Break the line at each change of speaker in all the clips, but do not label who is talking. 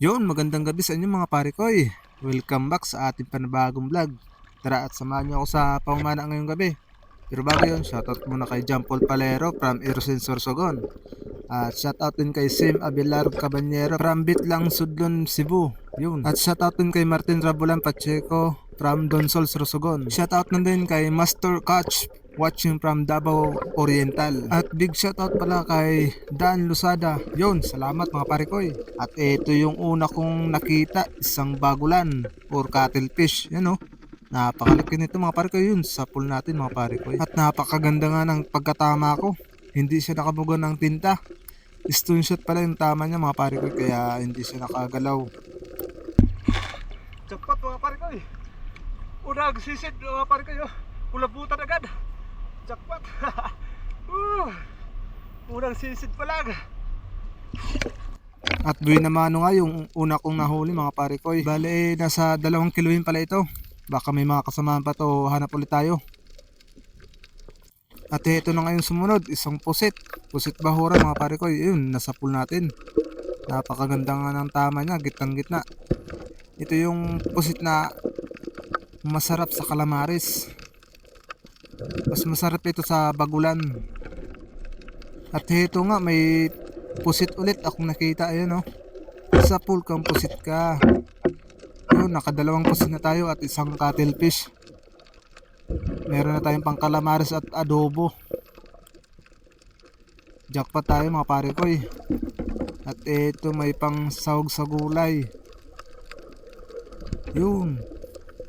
Yun, magandang gabi sa inyo mga pare koy. Welcome back sa ating panibagong vlog. Tara at samahan niyo ako sa pamamana ngayong gabi. Pero bago yun, shoutout muna kay John Paul Palero from Erosin Sorsogon. At shoutout din kay Sim Abelar Cabanyero from Bitlang Sudlon, Cebu. Yun. At shoutout din kay Martin Rabulan Pacheco from Donsol Sorsogon. Shoutout na din kay Master Catch watching from Davao Oriental. At big shoutout pala kay Dan Lusada. Yun, salamat mga pare koy. At ito yung una kong nakita, isang bagulan or cuttlefish. Yan o. Napakalaki nito mga pare ko, yun sa pool natin mga pare ko. At napakaganda nga ng pagkatama ko. Hindi siya nakabugan ng tinta. Stone shot pala yung tama niya mga pare ko, kaya hindi siya nakagalaw.
Jackpot mga pare ko eh. Unang sisid mga pare ko. Ulabutan agad. Jackpot. Unang sisid pa lang.
At buhay naman nga yung una kong nahuli mga pare ko. Bale nasa 2 kiloin pala ito. Baka may mga kasamahan pa to, hanap ulit tayo. At ito na ngayon sumunod, isang pusit bahura mga pare ko. Yun, nasa pool natin. Napakaganda nga ng tama niya, gitang gitna. Ito yung pusit na masarap sa calamares. Mas masarap ito sa bagulan. At ito nga, may pusit ulit akong nakita. Ayan o, sa pool kang pusit ka. Yun, nakadalawang pusit na tayo at isang cuttlefish. Meron na tayong pang calamares at adobo. Jackpot tayo mga pare ko eh. At ito may pang sahog sa gulay. Yun,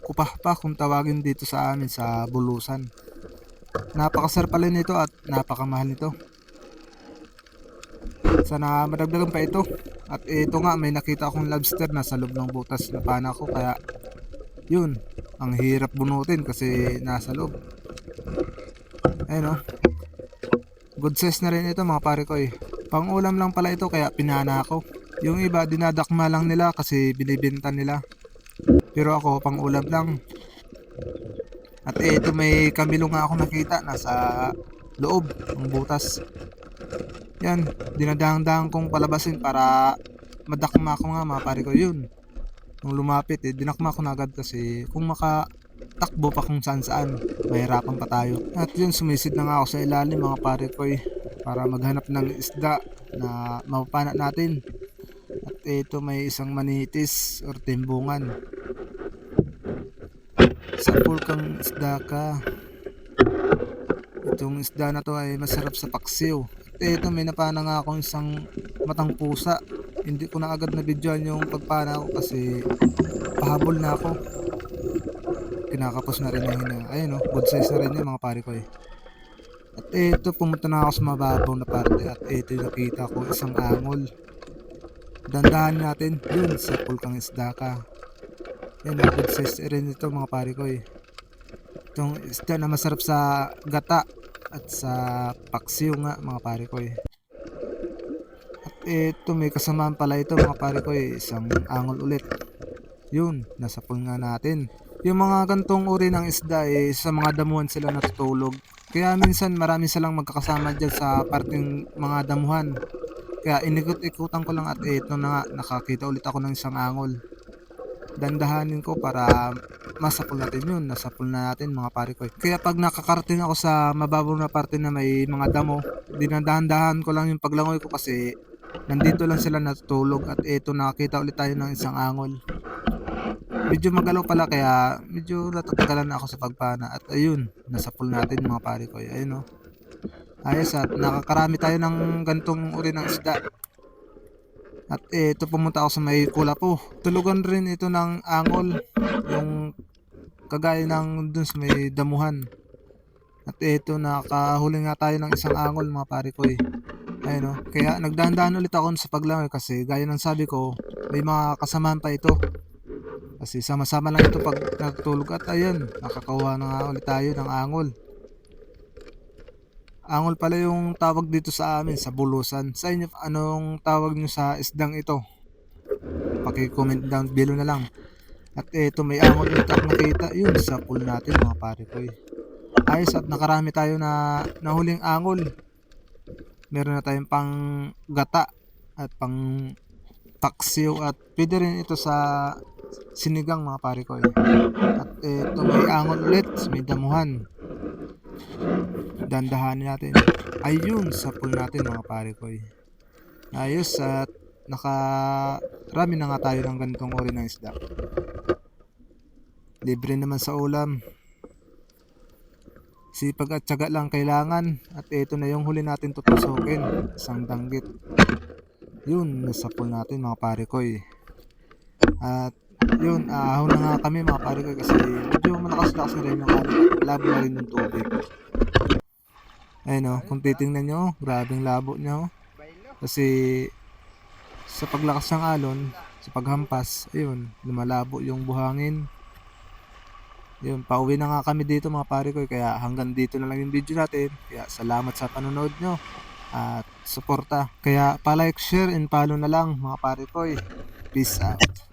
kupahpa kung tawagin dito sa amin sa Bulusan. Napakasarap pala nito at napakamahal nito. Sana madagdagan pa ito. At ito nga, may nakita akong lobster na sa loob ng butas na pana ko, kaya yun, ang hirap bunutin kasi nasa loob. Ayun o, good size na rin ito mga pare ko eh. Pang ulam lang pala ito kaya pinana ko. Yung iba dinadakma lang nila kasi binibenta nila. Pero ako pang ulam lang. At ito may kamilo nga ako nakita nasa loob ng butas. Yan, dinadahang-dahang kong palabasin para madakma ko nga mga pare ko. Yun, nung lumapit dinakma ko na agad kasi kung makatakbo pa kung saan saan, mahirapan pa tayo. At yun, sumisid na nga ako sa ilalim mga pare ko para maghanap ng isda na mapapana natin. At ito may isang manitis or timbungan. Sa pool kang isda ka. Itong isda na to ay masarap sa paksiw. At ito may napana nga akong isang matang pusa. Hindi ko na agad na videoan yung pagpana ko kasi pahabol na ako. Kinakapos na rin na hina. Ayun o, good size na rin yun mga pare ko eh. At ito, pumunta na ako sa mababaw na parte. At ito yung nakita ko, isang angol. Dandahan natin yun sa pool kang isda ka. Yan, good size rin ito mga pare ko eh. Itong isda na masarap sa gata at sa paksiw nga mga pare ko eh. At ito may kasamaan pala ito mga pare ko eh, isang angol ulit. Yun, nasa pool nga natin. Yung mga gantong uri ng isda eh, sa mga damuhan sila natutulog. Kaya minsan marami silang magkakasama dyan sa parting mga damuhan. Kaya inikot-ikutan ko lang at ito na nga, nakakita ulit ako ng isang angol. Dandahanin ko para masapul natin yun, nasapul na natin mga pare ko. Kaya pag nakakarating ako sa mababaw na parte na may mga damo, dinadahan-dahan ko lang yung paglangoy ko kasi nandito lang sila natutulog. At ito, nakakita ulit tayo ng isang angol. Medyo magalaw pala kaya medyo natatagalan na ako sa pagpana. At ayun, nasapul natin mga pare ko. Ayun o, ayos, at nakakarami tayo ng gantong uri ng isda. At ito, pumunta ako sa may Kulapo. Tulugan rin ito ng angol, yung kagaya ng dun sa may damuhan. At ito, nakahuli nga tayo ng isang angol mga pare ko eh. Ayun o, kaya nagdahan-dahan ulit ako sa paglangoy kasi gaya ng sabi ko, may mga kasamahan pa ito. Kasi sama-sama lang ito pag natutulog. At ayun, nakakakuha na nga ulit tayo ng angol. Angol pala yung tawag dito sa amin sa Bulusan. Sa inyo, anong tawag nyo sa isdang ito? Paki-comment down below na lang. At ito, may angol ulit ako nakita. Yun, sa pool natin mga pare ko eh. Ayos, at nakarami tayo na nahuling angol. Meron na tayong pang gata at pang paksiw at pwede rin ito sa sinigang mga pare ko. At ito may angon ulit, may damuhan. Dandahanin natin. Ayun, sa pool natin mga pare ko. Ayos at nakarami na nga tayo ng ganitong uri ng isda. Libre naman sa ulam. Sipag at tiyaga lang kailangan. At ito na yung huli natin tutusukin. Isang danggit. Yun, nasa pool natin mga pare ko. At yun, ahon na nga kami mga pare ko kasi medyo malakas-lakas na rin yung labo na rin yung tubig. Ayun o, kung titingnan nyo, grabing labo nyo. Kasi sa paglakas ng alon, sa paghampas, ayun, lumalabo yung buhangin. Yun, pauwi na nga kami dito mga pare ko. Kaya hanggang dito na lang yung video natin. Kaya salamat sa panonood nyo at suporta. Kaya pa-like, share, and follow na lang mga pare ko. Peace out.